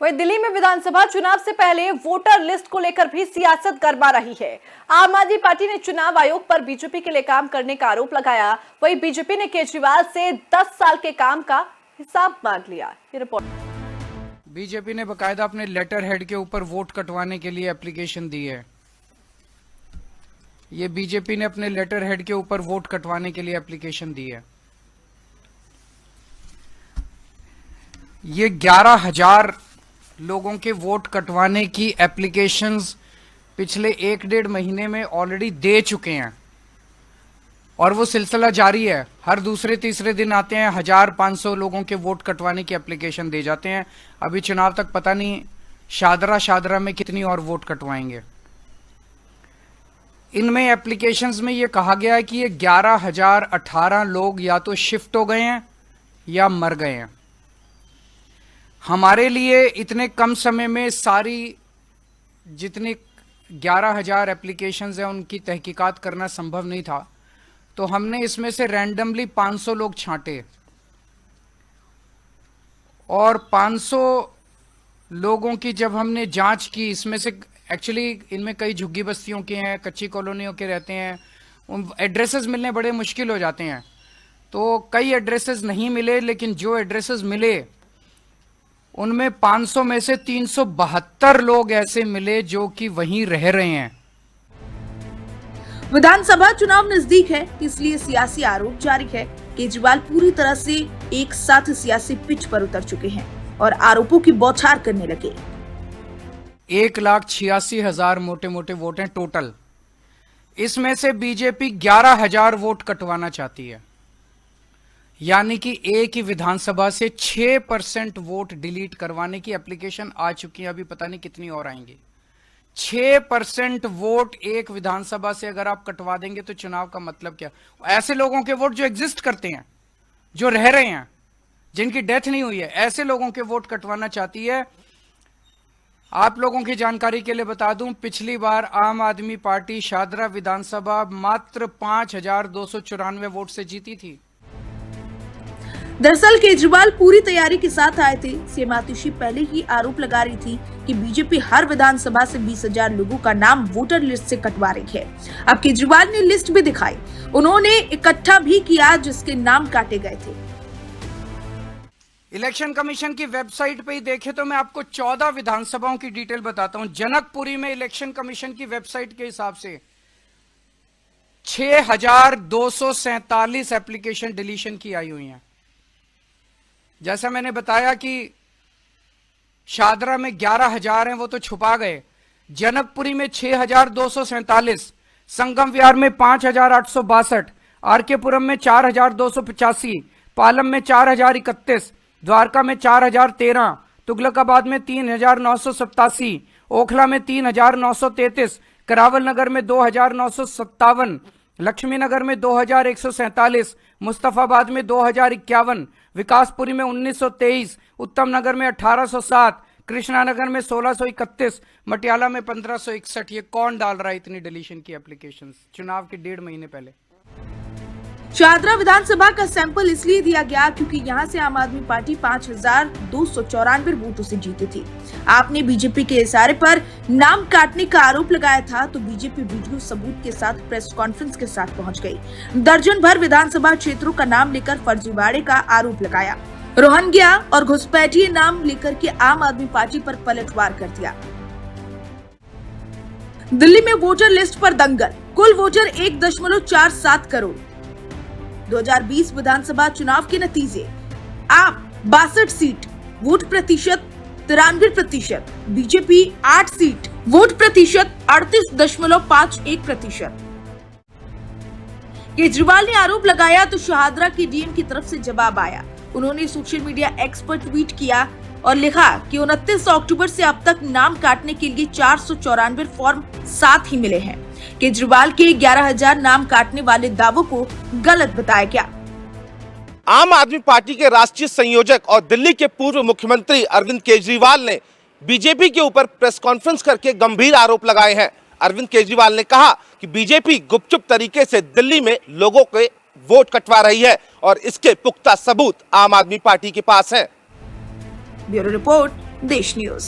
वहीं दिल्ली में विधानसभा चुनाव से पहले वोटर लिस्ट को लेकर भी सियासत गरमा रही है। आम आदमी पार्टी ने चुनाव आयोग पर बीजेपी के लिए काम करने का आरोप लगाया। वहीं बीजेपी ने केजरीवाल से 10 साल के काम का हिसाब मांग लिया। ये रिपोर्ट। बीजेपी ने बकायदा अपने लेटर हेड के ऊपर वोट कटवाने के लिए एप्लीकेशन दी है। ये बीजेपी ने अपने लेटर हेड के ऊपर वोट कटवाने के लिए एप्लीकेशन दी है। ये 11,000 लोगों के वोट कटवाने की एप्लीकेशंस पिछले 1-1.5 महीने में ऑलरेडी दे चुके हैं और वो सिलसिला जारी है। हर दूसरे तीसरे दिन आते हैं, 1,500 लोगों के वोट कटवाने की एप्लीकेशन दे जाते हैं। अभी चुनाव तक पता नहीं शादरा में कितनी और वोट कटवाएंगे। इनमें एप्लीकेशंस में ये कहा गया है कि ये 11,018 लोग या तो शिफ्ट हो गए हैं या मर गए हैं। हमारे लिए इतने कम समय में सारी जितनी 11,000 एप्लीकेशंस हैं उनकी तहकीकात करना संभव नहीं था, तो हमने इसमें से रैंडमली 500 लोग छांटे और 500 लोगों की जब हमने जांच की, इसमें से एक्चुअली इनमें कई झुग्गी बस्तियों के हैं, कच्ची कॉलोनियों के रहते हैं, उन एड्रेसेस मिलने बड़े मुश्किल हो जाते हैं। तो कई एड्रेसेस नहीं मिले, लेकिन जो एड्रेसेस मिले उनमें 500 में से 372 लोग ऐसे मिले जो कि वहीं रह रहे हैं। विधानसभा चुनाव नजदीक है, इसलिए सियासी आरोप जारी है। केजरीवाल पूरी तरह से एक साथ सियासी पिच पर उतर चुके हैं और आरोपों की बौछार करने लगे। 1,86,000 मोटे मोटे वोट हैं टोटल। इसमें से बीजेपी 11,000 वोट कटवाना चाहती है, यानी कि एक ही विधानसभा से 6% वोट डिलीट करवाने की एप्लीकेशन आ चुकी है। अभी पता नहीं कितनी और आएंगी। 6% वोट एक विधानसभा से अगर आप कटवा देंगे तो चुनाव का मतलब क्या? ऐसे लोगों के वोट जो एग्जिस्ट करते हैं, जो रह रहे हैं, जिनकी डेथ नहीं हुई है, ऐसे लोगों के वोट कटवाना चाहती है। आप लोगों की जानकारी के लिए बता दूं, पिछली बार आम आदमी पार्टी शादरा विधानसभा मात्र 5,294 वोट से जीती थी। दरअसल केजरीवाल पूरी तैयारी के साथ आए थे। सीएम आतिशी पहले ही आरोप लगा रही थी कि बीजेपी हर विधानसभा से 20,000 लोगों का नाम वोटर लिस्ट से कटवा रही है। अब केजरीवाल ने लिस्ट भी दिखाई, उन्होंने इकट्ठा भी किया जिसके नाम काटे गए थे। इलेक्शन कमीशन की वेबसाइट पे ही देखे तो मैं आपको 14 विधानसभाओं की डिटेल बताता हूं। जनकपुरी में इलेक्शन कमीशन की वेबसाइट के हिसाब से 6,247 एप्लीकेशन डिलीशन की आई हुई हैं। जैसा मैंने बताया कि शादरा में 11,000 हैं, वो तो छुपा गए। जनकपुरी में 6,247, संगम विहार में 5,862, आरकेपुरम में 4,285, पालम में 4,031, द्वारका में 4,013, तुगलकाबाद में 3,987, ओखला में 3,933, करावल नगर में 2,957, लक्ष्मी नगर में 2,147, मुस्तफाबाद में 2,051, विकासपुरी में 1,923, उत्तम नगर में 1,807, कृष्णा नगर में 1,631, मटियाला में 1,561। ये कौन डाल रहा है इतनी डिलीशन की एप्लीकेशंस चुनाव के 1.5 महीने पहले? शादरा विधानसभा का सैंपल इसलिए दिया गया क्योंकि यहां से आम आदमी पार्टी 5,294 वोटों से जीती थी। आपने बीजेपी के इशारे पर नाम काटने का आरोप लगाया था, तो बीजेपी वीडियो सबूत के साथ प्रेस कॉन्फ्रेंस के साथ पहुंच गई। दर्जन भर विधानसभा क्षेत्रों का नाम लेकर फर्जीवाड़े का आरोप लगाया। रोहंग्या और घुसपैठिए नाम लेकर के आम आदमी पार्टी पर पलटवार कर दिया। दिल्ली में वोटर लिस्ट पर दंगल, कुल वोटर 1.47 करोड़। 2020 विधानसभा चुनाव के नतीजे, आप 62 सीट, वोट प्रतिशत 93%, बीजेपी 8 सीट, वोट प्रतिशत 38.51%। केजरीवाल ने आरोप लगाया तो शाहदरा के डीएम की तरफ से जवाब आया। उन्होंने सोशल मीडिया एक्स पर ट्वीट किया और लिखा कि 29 अक्टूबर से अब तक नाम काटने के लिए 494 फॉर्म साथ ही मिले हैं। केजरीवाल के 11,000 नाम काटने वाले दावों को गलत बताया गया। आम आदमी पार्टी के राष्ट्रीय संयोजक और दिल्ली के पूर्व मुख्यमंत्री अरविंद केजरीवाल ने बीजेपी के ऊपर प्रेस कॉन्फ्रेंस करके गंभीर आरोप लगाए हैं। अरविंद केजरीवाल ने कहा कि बीजेपी गुपचुप तरीके से दिल्ली में लोगों के वोट कटवा रही है और इसके पुख्ता सबूत आम आदमी पार्टी के पास है। ब्यूरो रिपोर्ट, देश न्यूज।